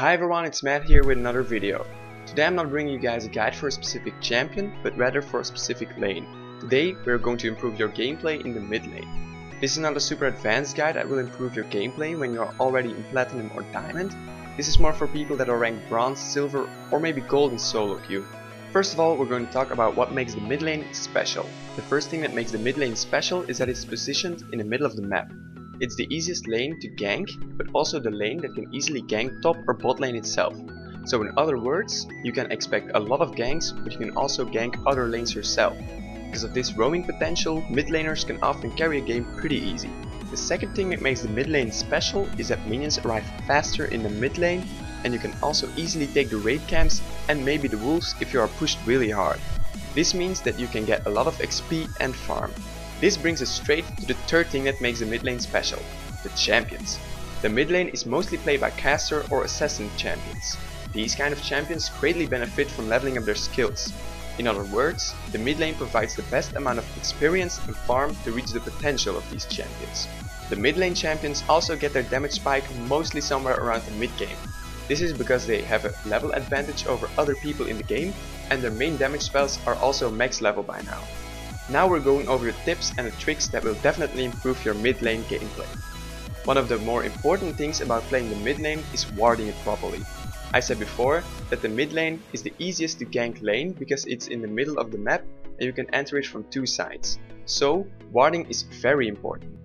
Hi everyone, it's Matt here with another video. Today I'm not bringing you guys a guide for a specific champion, but rather for a specific lane. Today we're going to improve your gameplay in the mid lane. This is not a super advanced guide that will improve your gameplay when you're already in Platinum or Diamond. This is more for people that are ranked Bronze, Silver or maybe Gold in solo queue. First of all, we're going to talk about what makes the mid lane special. The first thing that makes the mid lane special is that it's positioned in the middle of the map. It's the easiest lane to gank, but also the lane that can easily gank top or bot lane itself. So in other words, you can expect a lot of ganks, but you can also gank other lanes yourself. Because of this roaming potential, mid laners can often carry a game pretty easy. The second thing that makes the mid lane special is that minions arrive faster in the mid lane, and you can also easily take the raid camps and maybe the wolves if you are pushed really hard. This means that you can get a lot of XP and farm. This brings us straight to the third thing that makes the mid lane special, the champions. The mid lane is mostly played by caster or assassin champions. These kind of champions greatly benefit from leveling up their skills. In other words, the mid lane provides the best amount of experience and farm to reach the potential of these champions. The mid lane champions also get their damage spike mostly somewhere around the mid game. This is because they have a level advantage over other people in the game, and their main damage spells are also max level by now. Now we're going over the tips and the tricks that will definitely improve your mid lane gameplay. One of the more important things about playing the mid lane is warding it properly. I said before that the mid lane is the easiest to gank lane because it's in the middle of the map and you can enter it from two sides. So warding is very important.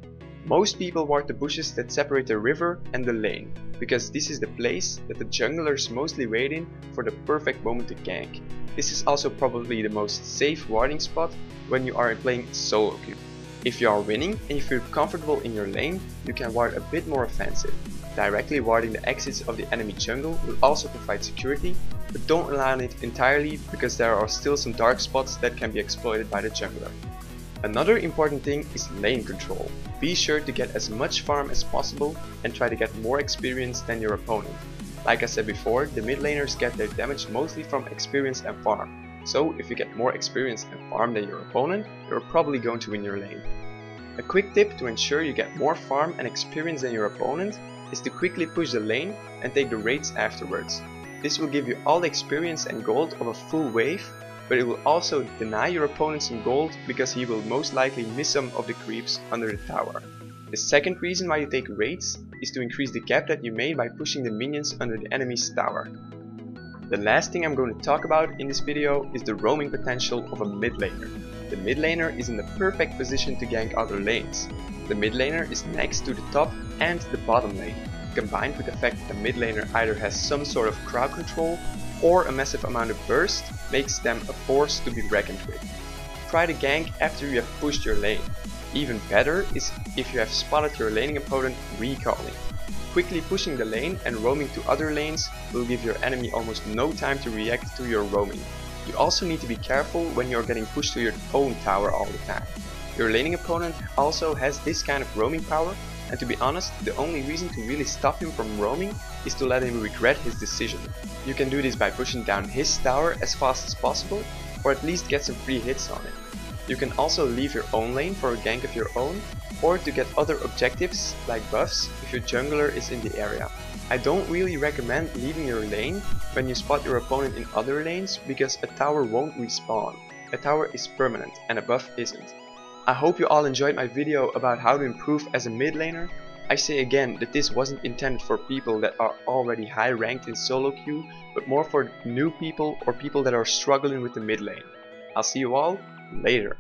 Most people ward the bushes that separate the river and the lane, because this is the place that the junglers mostly wait in for the perfect moment to gank. This is also probably the most safe warding spot when you are playing solo queue. If you are winning and you feel comfortable in your lane, you can ward a bit more offensive. Directly warding the exits of the enemy jungle will also provide security, but don't rely on it entirely because there are still some dark spots that can be exploited by the jungler. Another important thing is lane control. Be sure to get as much farm as possible and try to get more experience than your opponent. Like I said before, the mid laners get their damage mostly from experience and farm. So if you get more experience and farm than your opponent, you're probably going to win your lane. A quick tip to ensure you get more farm and experience than your opponent is to quickly push the lane and take the raids afterwards. This will give you all the experience and gold of a full wave, but it will also deny your opponent some gold because he will most likely miss some of the creeps under the tower. The second reason why you take raids is to increase the gap that you made by pushing the minions under the enemy's tower. The last thing I'm going to talk about in this video is the roaming potential of a mid laner. The mid laner is in the perfect position to gank other lanes. The mid laner is next to the top and the bottom lane, combined with the fact that the mid laner either has some sort of crowd control or a massive amount of burst makes them a force to be reckoned with. Try to gank after you have pushed your lane. Even better is if you have spotted your laning opponent recalling. Quickly pushing the lane and roaming to other lanes will give your enemy almost no time to react to your roaming. You also need to be careful when you're getting pushed to your own tower all the time. Your laning opponent also has this kind of roaming power, and to be honest, the only reason to really stop him from roaming is to let him regret his decision. You can do this by pushing down his tower as fast as possible, or at least get some free hits on it. You can also leave your own lane for a gank of your own, or to get other objectives like buffs if your jungler is in the area. I don't really recommend leaving your lane when you spot your opponent in other lanes because a tower won't respawn. A tower is permanent and a buff isn't. I hope you all enjoyed my video about how to improve as a mid laner. I say again that this wasn't intended for people that are already high ranked in solo queue, but more for new people or people that are struggling with the mid lane. I'll see you all later.